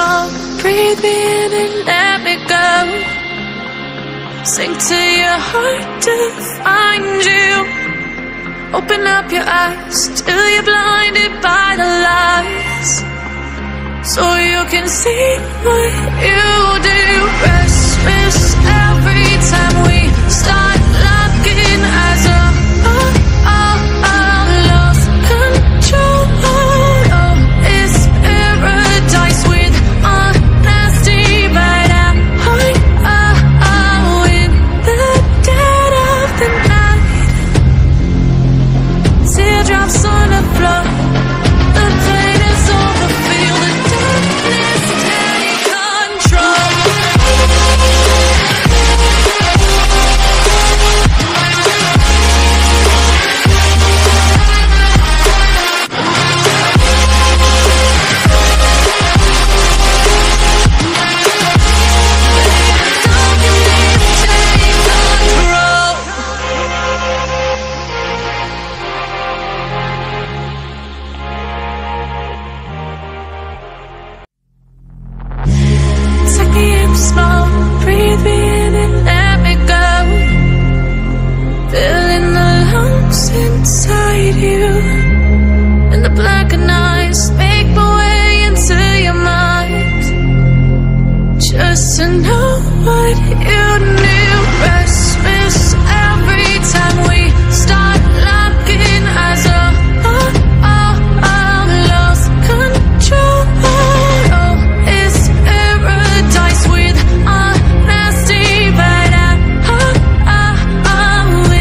small, breathe me in and let me go. Sink to your heart to find you. Open up your eyes till you're blinded by the lies, so you can see what you do. Restless every time we start looking as a lost control. Oh, it's paradise with honesty, but I'm in the dead of the night. Teardrops on the floor. The pain is over. Feel the darkness take control. Small, breathe me in and let me go. Filling the lungs inside you, and the blackened eyes make my way into your mind, just to know what you knew. Restless every time we start looking as a lost control. Oh, it's paradise with honesty, but I'm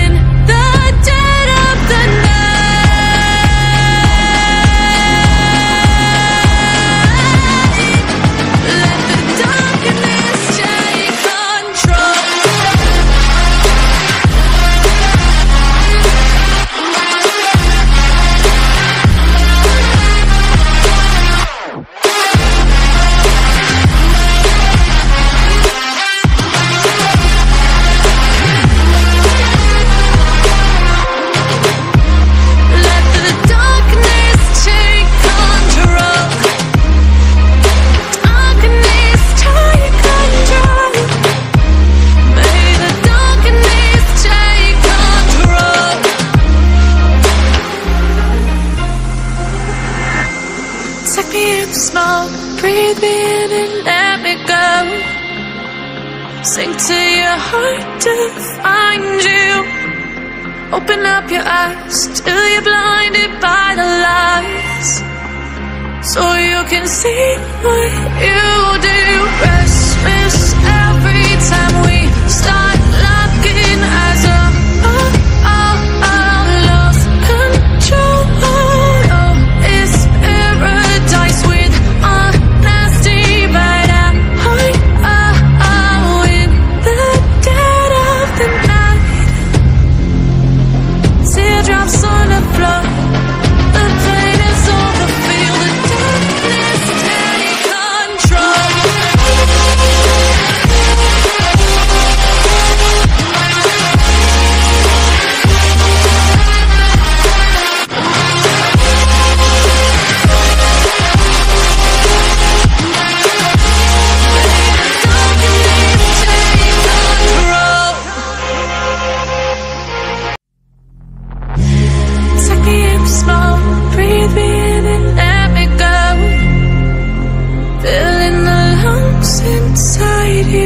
in the dead of the night. Let the darkness take control. Let the darkness take control. Darkness take control. May the darkness take control. Take me in small, breathe me in and let me go. Sink to your heart to find you. Open up your eyes till you're blinded by the lies, so you can see what you do. Restless every time we start looking as a lost control. Oh, it's paradise with honesty, but I'm in the dead of the night. Teardrops on the floor. The pain is over. Feel the darkness take control. Take me in small, breathe me in and let me go. Filling the lungs inside you,